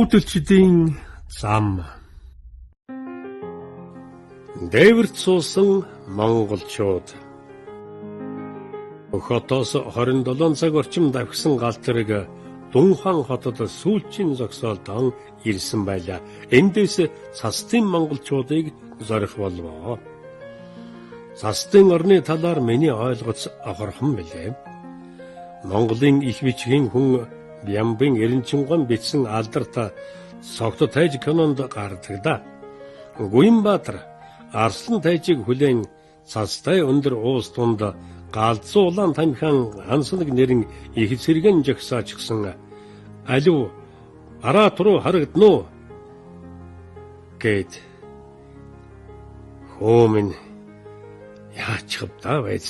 Нүүдэлчдийн зам. Дээвэрт суусан монголчууд. Хотоос 27 цаг орчим давхсан гал тэрэг Дунхан хотод сүүлчийн зогсоолдон ирсэн байлаа. Эндээс цастын монголчуудыг зорих болов. Цастын орны талаар миний ойлгоц авархан билээ. Монголын их бичгийн хүн Бямбын Эренчингон бичсэн алдарт Согто тайж кинонд гардаг да. Гуйнбаатар Арслан тайжийг хүлээн цастай өндөр уус тунд галзуу улаан тамхин хансанаг нэрэн их зэрэгэн жагсаачсан алив араат руу харагдана гэд хөөмн яачих вэ байц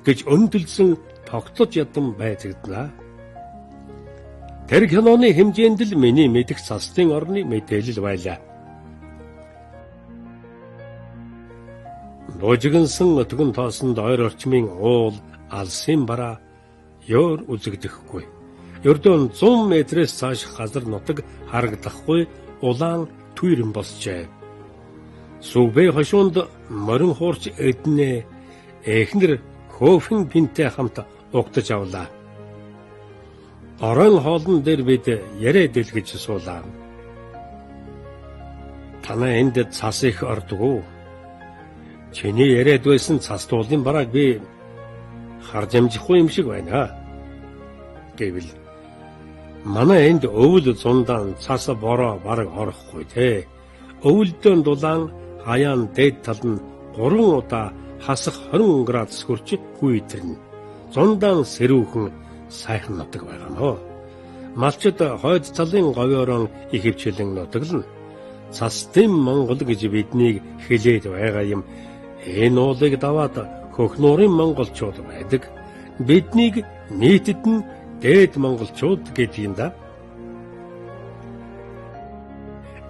гэж өндөлсөн тогтож ядан байдагдлаа. Тэр киноны хэмжээнд л миний мэдих цастын орны мэдээлэл байлаа. Божигнсан өтгөн тоосон ойр орчмын уул алсын бараа ёр үзэгдэхгүй. Ердөө 100 метрээс цааш газар нутаг харагдахгүй улаан түйрэн босжээ. Сүбэ хошуунд морин хуурч эднэ эхнэр хөөфин пинтэй хамт угтаж авлаа. Орон хоолн дээр бид яриа дэлгэж суулаа. Танаа энд цас их ордгоо. Чиний яриад байсан цас туулын барааг би харж амжихгүй юм шиг байна. Гэвэл манай энд өвөл зундаан цас бороо бараг орохгүй те. Өвөлдөө дулаан хаяан дээд тал нь 3 удаа хасах 20 градус хүрч хүйтэрнэ. Зундаан сэрүүхэн сайхан нутаг байгаа нөө. Малчид хойд талын говьорон ихэвчлэн нутаглана. Цастын Монгол гэж биднийг хэлээд байгаа юм. Энэ уулыг даваад хөхнуурын монголчууд байдаг. Биднийг нийтэд нь дээд монголчууд гэдэг юм да.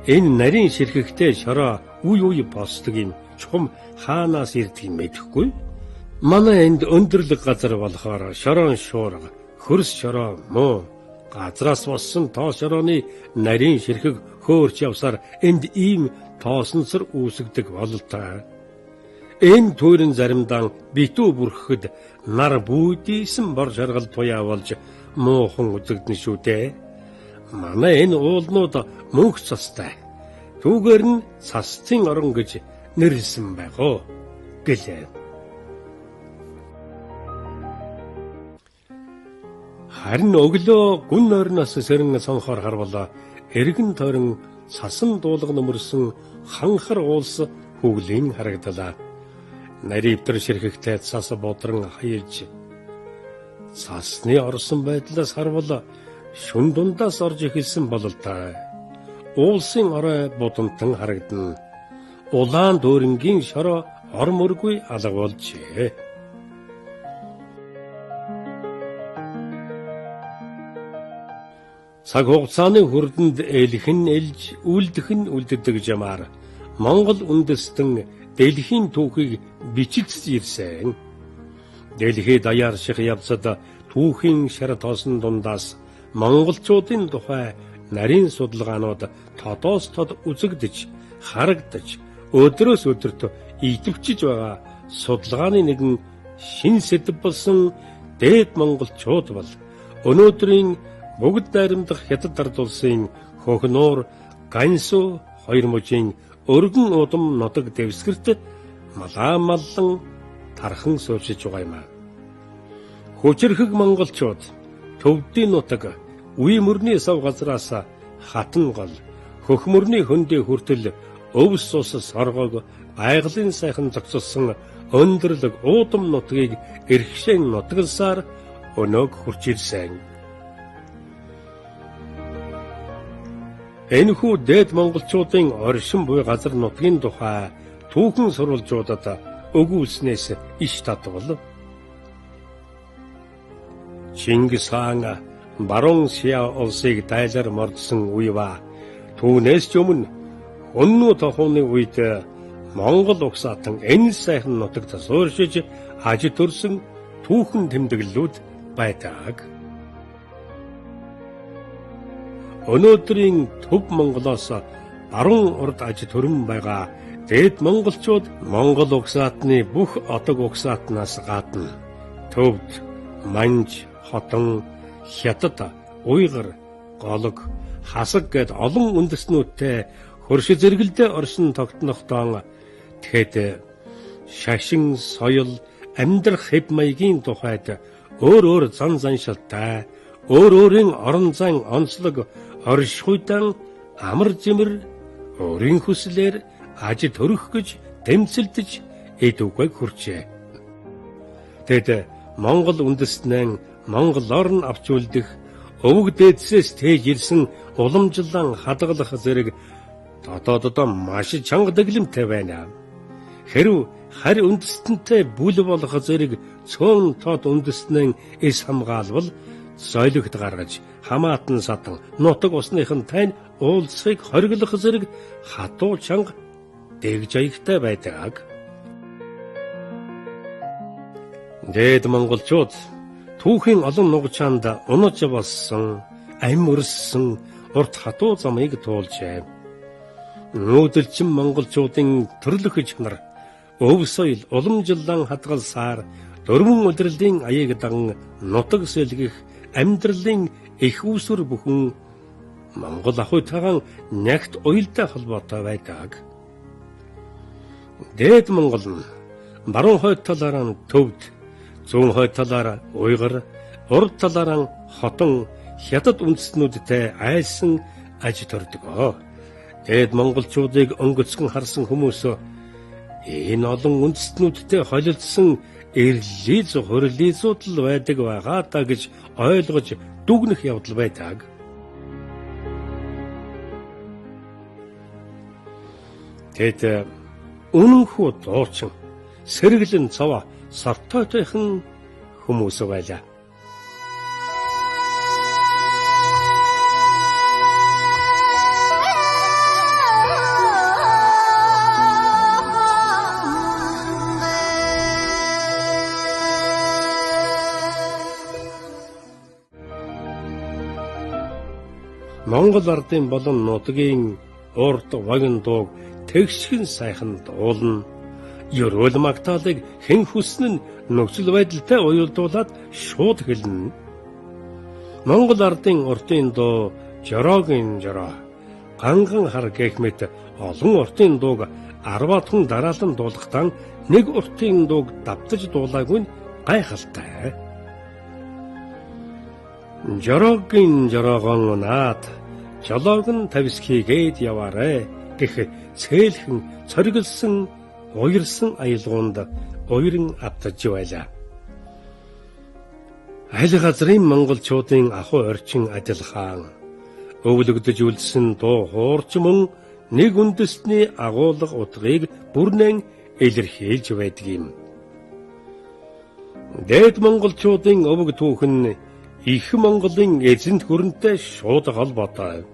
Энэ нарийн ширхэгтэй шороо үе босдог юм. Чухам хаанаас ирдэг юм мэдэхгүй. Манай энд өндөрлөг газар болохоор шороон шуурга, хөрс шороо муу, газраас боссон тоо шорооны нарийн ширхэг хөөрч явсаар энд ийм тоосонсор үүсгдэг бололтой. Энэ төрийн заримдаа битүү бүрхэхэд нар бүйдийсэн бор жаргал туяа болж муухан үзэгдэн шүү дээ. Манай энэ уулнууд мөнх цастай. Түүгээр нь цастын орон гэж нэрлсэн байгоо гэлээ. Харин өглөө гүн нойрноос сэрэн сонхоор харвала эргэн тойрон цасан дуулган өмөрсөн ханхар уулс хөглөн харагдлаа. Наривтэр ширхэгтэй цас бодрон хаялж цасны орсон байдлаас харвала шүн дундаас орж эхэлсэн бололтой. Уулсын орой будамтан харагдана. Улаан дөрөнгийн шороо ормөргүй алга болжээ. Цаг хугацааны хүрдэнд элхэн элж үлдэх нь үлддэг жамаар Монгол үндэстэн дэлхийн түүхийг бичиж ирсэн. Дэлхий даяар шиг явцад түүхийн шар тоосон дундаас монголчуудын тухай нарийн судалгаанууд тодоос тод үзэгдэж, харагдаж, өдрөөс өдөрт идэвхжиж байгаа судалгааны нэгэн шин сэдэв болсон дээд монголчууд бол өнөөдрийн бүгд найрамдах хятад ард улсын хөхнуур Ганьсу хоёр мужийн өргөн удам нутаг дэвсгэрт маллан тархан сууршиж байгаа юм. Хүчрхэг монголчууд төвдийн нутаг үе мөрний сав газраас хатан гол хөх мөрний хөндөө хүртэл өвс ус соргог байгалийн сайхан зогсолсон өндөрлөг уудам нутгийг эрхшээн нутгалсаар өнөөг хурж ирсэн. Энэхүү дээд монголчуудын оршин буй газар нутгийн тухай түүхэн сурвалжуудад өгүүлснээс иш татвал Чингис хаан баруун Шиа улсыг дайлар мордсон үе ба түүнээс ч өмнө Өннүү тохооны үед Монгол угсаатан энэ сайхан нутагт сууршиж аж төрсөн түүхэн тэмдэглэлүүд байдаг. өнөөдрийн төв Монголоос баруун урд аж төрөн байгаа дээд монголчууд Монгол угсаатны бүх одог угсаатнаас гадна төвд, манж, хотон, хятад, уйгар, голог, хасаг гэд олон үндэстнүүдтэй хөрш зэрэгэлдээ оршин тогтнохдоо тэгэхэд шашин, соёл, амьдрах хэв маягийн тухайд өөр зан заншилтай, өөрийн орон зай онцлог оршихуйдан амар зэмэр өөрийн хүслээр аж төрөх гэж тэмцэлдэж эдүгэй хүрчээ. Тэгэд Монгол үндэстнэн Монгол орн авч үлдэх өвөг дээдсээс тээж ирсэн уламжлан хадгалах зэрэг дотооддоо маш чанга дэглэмтэй байна. Хэрв харь үндэстэнтэй бүл болох зэрэг цөөн тод үндэстнэн эс хамгаалвал соёлогт гаргаж хамаатан садан нутаг усныхын тань уулзахыг хориглох зэрэг хатуу чанга дэгж аягтай байдаг. Дээд монголчууд түүхийн олон нугчаанд унаж болсон, ам өрссөн урт хатуу замыг туулжээ. Нүүдэлчин монголчуудын төрлөх чанар өв соёл уламжлан хадгалсаар дөрвөн удирдлагын аяыг даган нутаг сэлгэх амьдралын их усүр бүхэн Монгол ахуйтайгаан нягт уялдаа холбоотой байдаг. Дээд Монгол нь баруун хойд талаараа төвд, зүүн хойд талаараа уйгар, урд талаараа хотон, хятад үндэстнүүдтэй айлсан аж төрдгөө. Дээд монголчуудыг өнгөцгөн харсан хүмүүс энэ олон үндэстнүүдтэй холилдсон эрлиз хурлизуудл байдаг байгаа та гэж ойлгож дүгнэх явдал байдаг. Тэгэд үнэнхүү дуучин сэргэлэн цаваа сартойтойхон хүмүүс байлаа. Монгол ардын болон нутгийн урд вагон дууг тэгшхэн сайхан дуулна. Ерөөл магтаалыг хэн хүснэ нь нөхцөл байдалтай уялдуулаад шууд хэлнэ. Монгол ардын уртын дуу жорогийн жороо, ганган хар гэх мэт олон уртын дууг 10 хүн дараалан дуулахдаа нэг уртын дууг давтаж дуулаагүй нь гайхалтай. Жорогийн жороогон наад жолоог нь тавьсхийгээд яваарэ гэх цээлхэн цоргилсан уярсан аялгуунд уяран автаж байлаа. Аль газрын монголчуудын ахуй орчин адилхан өвлөгдөж үлдсэн дуу хуурч мөн нэг үндэстний агуулга утгыг бүрнэн илэрхийлж байдаг юм. Дээд монголчуудын өвөг түүхэн их Монголын эзэнт гүрэнтэй шууд холбоотой.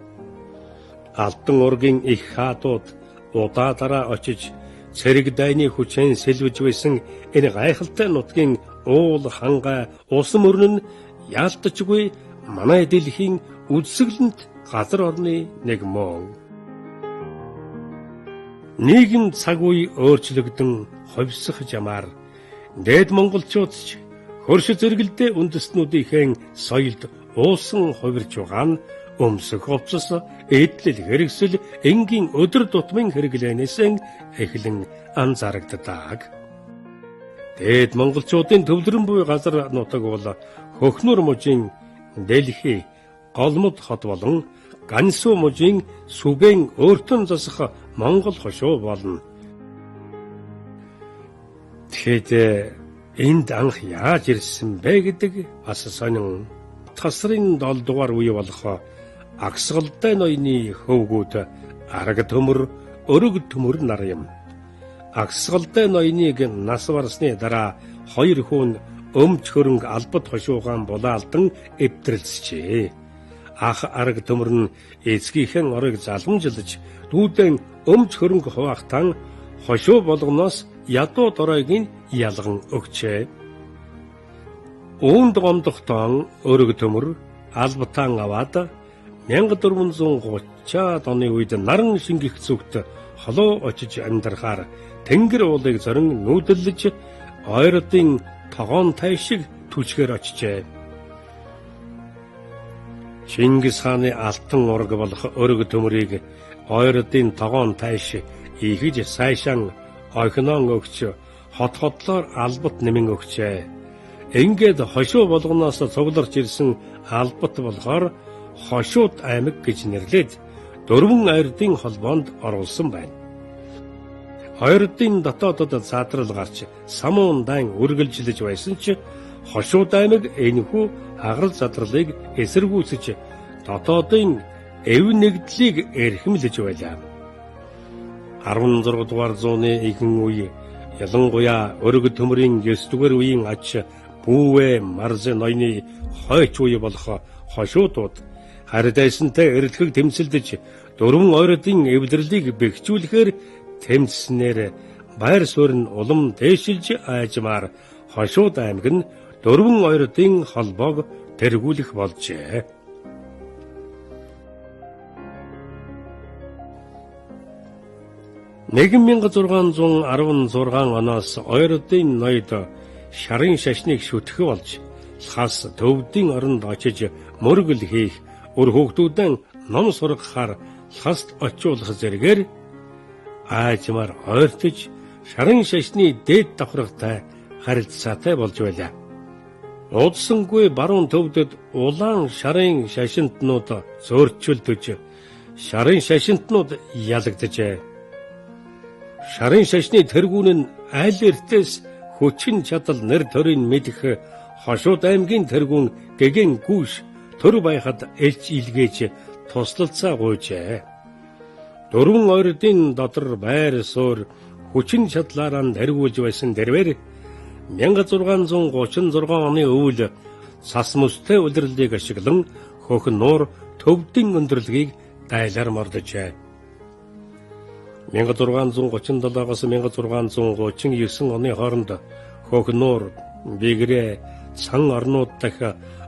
Алтан ургийн их хаадууд удаа дараа очиж цэрэг дайны хүчээр сэлвэж байсан энэ гайхалтай нутгийн уул хангай ус мөрөн нь яалтчгүй манай дэлхийн үзэсгэлэнт газар орны нэг мөн. Нийгэм цаг үе өөрчлөгдөн ховсох жамаар дээд монголчууд ч хөрш зэрэгэлдээ үндэстнүүдийн соёлд уусан хувирч байгаа нь өмсөх хувцас, эдлэл хэрэгсэл энгийн өдөр тутмын хэрэглэнээс эхлэн анзаарэгддэг. Дээд монголчуудын төвлөрөн буй газар нутаг бол Хөхнөр мужийн Дэлхий, Голмод хот болон Гансуу мужийн Сүбэн өөртөн засах Монгол хошуу болно. Тэгэхэд энд анх яаж ирсэн бэ гэдэг бас сонин. Тасрын 7 дугаар үе болох Агсгалтай ноёны хөвгүүд арга төмөр, өрөг төмөр нар юм. Агсгалтай ноёныг нас барсны дараа 2 хүн өмч хөрөнгө албад хошуугаан булаалдан эвдрэлцжээ. Ах арга төмөр нь эцгийнхэн орыг заламжилж дүүдэн өмч хөрөнгө хуваахтан хошуу болгоноос ядуу доройг нь ялган өгчээ. Үүнд гомдохдоо өрөг төмөр албатан аваад 1430-аад оны үед наран шингэх зүгт холоо очиж амьдрахаар тэнгэр уулыг зорин нүүдэлж ойрдын тогоон тай шиг түлшгээр очижээ. Чингис хааны алтан ураг болох өрг төмрийг ойрдын тогоон тайш ийхэж сайшаан ойхнон өгч хот хотлоор албат нэмэн өгчээ. Ингээд хошуу болгоноос цугларч ирсэн албат болохоор Хошууд аймаг гэж нэрлээд 4 ойрдын холбоонд оруулсан байна. Ойрдын дотоодод задрал гарч самуун дан үргэлжилж байсан ч Хошууд аймаг энэхүү хагарал задралыг эсэргүүцэж дотоодын эв нэгдлийг эрхэмлэж байлаа. 16 дугаар зууны ихэнх үе ялангуяа өрг төмрийн 9 дугаар үеийн ач Бүүвэ Марзэ ноёны хойч үе болох Хошуудууд харьдайсантай эрэлхэг тэмцэлдэж 4 ойрдын эвдэрлийг бэхжүүлэхээр тэмцснээр байр суурь нь улам дээшилж айжмаар Хошууд аймаг нь 4 ойрдын холбоог тэргүүлэх болжээ. Нэгэн 1616 оноос ойрдын ноёд шарын шашныг шүтгэх болж хас төвдийн оронд очиж мөргөл хийх, өр хүүхдүүдэн ном сургахаар хаст очиулах зэрэгээр аажмаар ойртож шарын шашны дээд давхрагтай харилцаатай болж байлаа. Удсангүй баруун төвдөд улаан шарын шашинтнууд зөөрчөлдөж шарын шашинтнууд ялагдажээ. Шарын шашны тэргүүн нь аль эртээс хүчин чадал нэр төрийн мэдэх Хошууд аймгийн тэргүүн гэгэн гүүш төр байхад элч илгээж туслалцаа гуйжээ. 4 ойрдын дотор байр суурь хүчин чадлаараа тэргүүлж байсан дэрвэр 1636 оны өвөл цас мөстэй улирлыг ашиглан хөхн нуур төвдийн өндөрлөгийг дайлаар мордожээ. 1637-аас 1639 оны хооронд хөхн нуур бигрээ цан орнууд дахь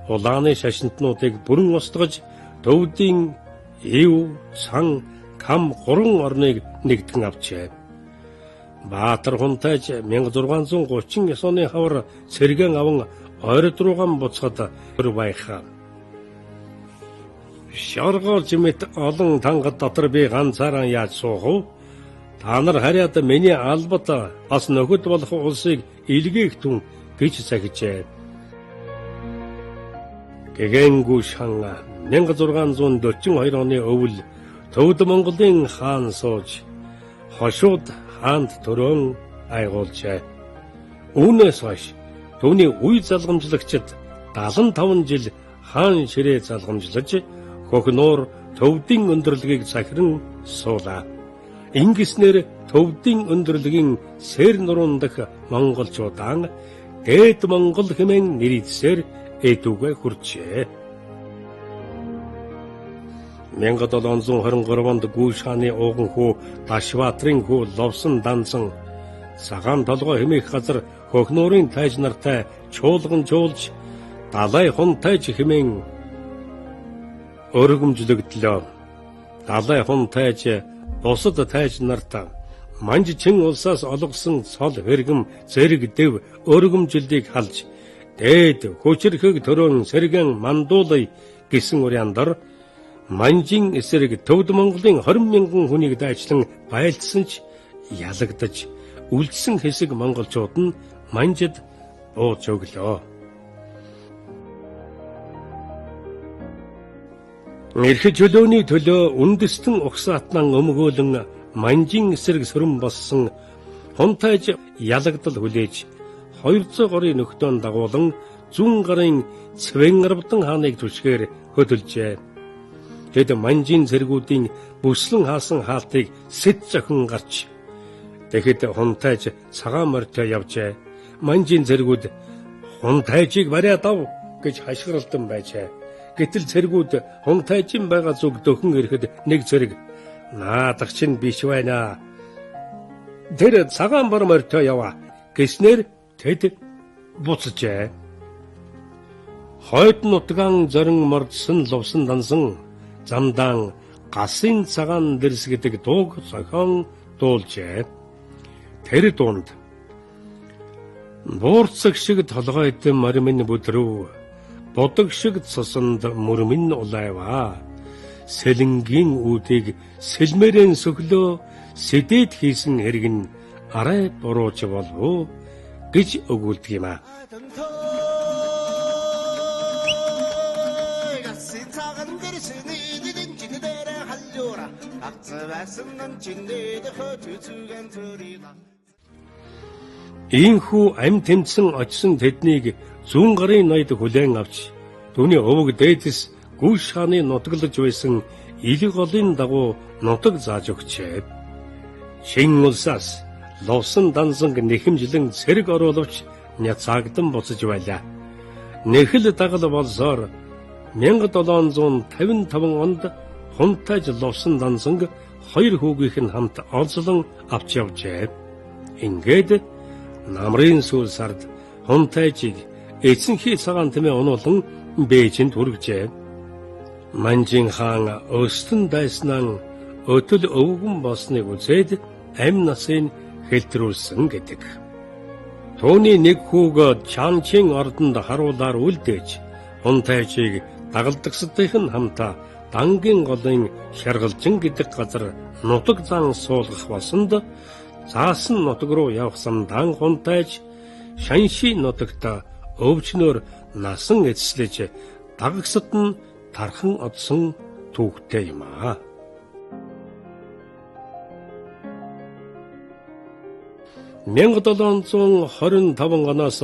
улааны шашинтнуудыг бүрэн устгаж төвдийн ив, цан, кам 3 орныг нэгтгэн авчээ. Баатар хунтайж 1639 оны хавар сэргэн аван ойрд рууган буцахад өр байхаа. Шоргоолж мэт олон тангад дотор би ганцаараа яаж суух вэ? Та нар хараад миний албат бас нөхөд болох улсыг илгээх түн гэж захижээ. Гэгэнгүй шан 1642 оны өвөл Төвд Монголын хаан сууж Хошууд хаанд төрөн айгуулжээ. Үүнээс хойш түүний үе залгамжлагчид 75 жил хаан ширээ залгамжлаж хөхн нуур төвдийн өндөрлөгийг захиран суулаа. Ингэснээр төвдийн өндөрлөгийн сэр нуруунд дах монголчуудаа Дээд Монгол хэмээн нэрийдсээр эдүгэ хүрчээ. 1723 онд Гүүш хааны ууган хүү Дашбаатрын хүү Ловсон дансан цагаан толгой хэмээх газар хөхн нуурын тайж нартай чуулган жуулж далай хун тайж хэмээн өргөмжлөгдлөө. Далай хун тайж бусад тайж нартай манж чин улсаас олгосон цол хэрэгэм зэрэг дэв өргөмжлөлийг халж дээд хүчрхэг төрөн сэргэн мандуулай гэсэн уриандар манжин эсрэг Төвд Монголын 20 мянган хүнийг дайчлан байлдсан ч ялагдаж үлдсэн хэсэг монголчууд нь манжид бууж өглөө. Эрх чөлөөний төлөө үндэстэн угсаатнан өмгөөлөн манжин эсрэг сөрөн болсон хунтайж ялагдал хүлээж 200 горын нөхдөөн дагуулan зүүн гарын Цвэнгарвдан хааныг түшгээр хөдөлжээ. Тэд манжин зэргүүдийн бүслэн хаасан хаалтыг сэт зохин гарч тэгэхэд хунтайж цагаан морьтой явжээ. Манжин зэргүүд хунтайжийг бариад ав гэж хашгиралдан байжээ. Гэтэл зэргүүд хунтайжин байгаа зүг дөхөн ирэхэд нэг зэрэг наадах чинь биш байна. Тэр цагаан бор морьтой яваа гэснээр тэд буцажээ. Хойд нутгаан зорин мордсон Ловсон дансан замдаан гасын цагаан дэрс гэдэг дууг зохион дуулжээ. Тэр дунд буурцаг шиг толгойд маримын бүдрүү бодог шиг цусанд мөрмөн улайваа сэлэнгийн үүдийг сэлмэрэн сөглөө сэдэд хийсэн хэрэг нь арай бурууч болов гэж өгүүлдэг юм а. Ийхүү ам тэмцэн очсон тэднийг зүүн гарын ноёд хүлээн авч түүний өвөг дээдэс гүйш хааны нутаглаж байсан илэг голын дагуу нутаг зааж өгчээ. Шин улсаас ловсон данзанг нэхэмжлэн цэрэг оруулавч няцаагдан буцаж байлаа. Нэхэл дагал болсоор 1755 онд хунтайж ловсон данзанг 2 хүүгийнх нь хамт олзлон авч явжээ. Ингээд намрын сүүл сард хунтайжийг эцэнхий цагаан тэмээ онуулан Бээжинд хүргэжээ. Манжин хаан өстөн дайснан өтөл өвгөн болсныг үзээд амь насыг хэлтрүүлсэн гэдэг. Төвний нэг хүүг Чанчин ордонд харуулаар үлдээж хунтайжийг дагалдагсдын хамтаа дангийн голын шаргалжин гэдэг газар нутаг зан суулгах болсонд заасан нутаг руу явах замдаа хунтайж Шанши нутагт өвчнөр насан эцэслэж дагагсад нь тархан одсон түүхтэй юм аа. (1725) оноос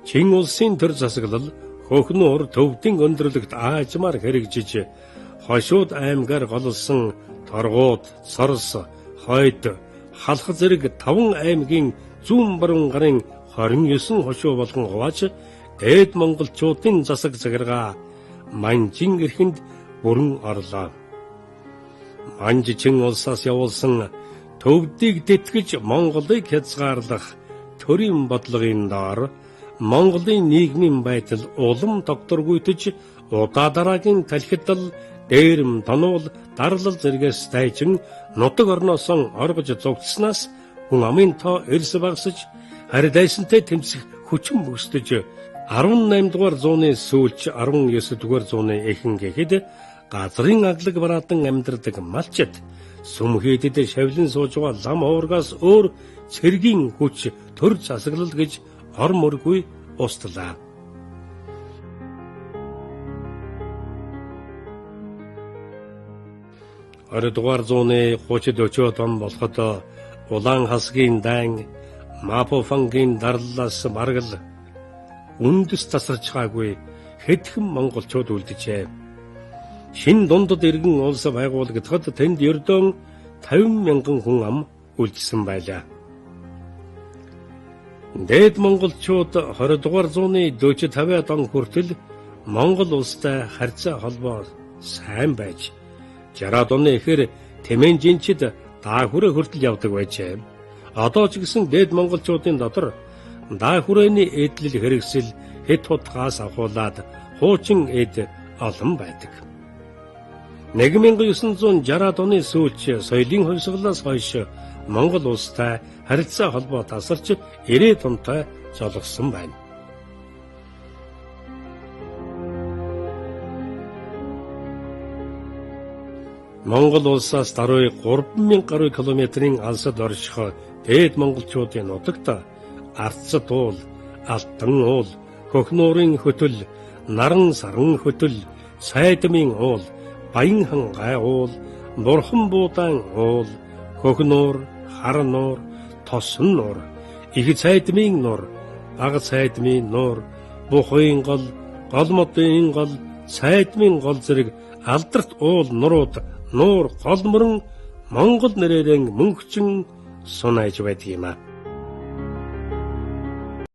Чин улсын төр засаглал хөхнөр төвдийн өндөрлөгт аажмаар хэрэгжиж хошууд аймгаар голсон торгууд, сорс, хойд, халх зэрэг 5 аймгийн зүүн баруун гарын 29 хошуу болгон хувааж дээд монголчуудын засаг захиргаа Манжин эрхэнд бүрэн орлоо. Манжчин улсаас явуулсан төвдийг тэтгэж Монголыг хязгаарлах төрийн бодлогын доор Монголын нийгмийн байдал улам докторгуйтж удаа дараагийн талхитал, дээрэм, тонуул, дарлал зэрэгээс тайжин нутаг орноос оргож зогтснаас хүн амын тоо эрс багасж харидайсантай тэмцэх хүчин бүсдэж 18 дугаар зууны сүүлч 19 дугаар зууны эхэн гэхэд газрын аглаг бараадан амьдардаг малчид сүмхийдэд шавлин сууж байгаа лам уургаас өөр цэргийн хүч төр засаглал гэж ор мөргүй устлаа. Дугаар зууны 30-40 он болоход улаан хасгийн дан Мапофангийн дарлалаас маргал үндэс тасарчаагүй хэдхэн монголчууд үлджээ. Шин дундад иргэн улс байгуулагдахад тэнд ердөө 50,000 хүн ам үлдсэн байлаа. Дээд монголчууд 20 дугаар зууны 40-50 он хүртэл Монгол улстай харьцаа холбоо сайн байж 60 оны ихэр Тэмэнжинчид даахүрэ хүртэл явдаг байжээ. Одоо ч гэсэн дээд монголчуудын дотор даахүрэний эдлэл хэрэгсэл хэд хутгаас авахуулаад хуучин эд олон байдаг. 1960 оны сүүлч соёлын хувьсгалаас хойш Монгол улстай харилцаа холбоо тасарч 90 тонтой золгосон байна. Монгол улсаас даруй 3,000 гаруй километрийн алсад орших дээд монголчуудын нутагт Арцад уул, Алтан уул, Хөхнөрийн хөтөл, Наран саран хөтөл, Сайдмын уул, Баян хангай уул, Бурхан буудаан уул, Хөхнөр, Хар нуур, Тосон нуур, Их Сайдмын нуур, Бага Сайдмын нуур, Бухын гол, Голмодын гол, Сайдмын гол зэрэг алдарт уул нурууд нуур гол мөрөн Монгол нэрээр мөнхчин сунайж байдаг юм а.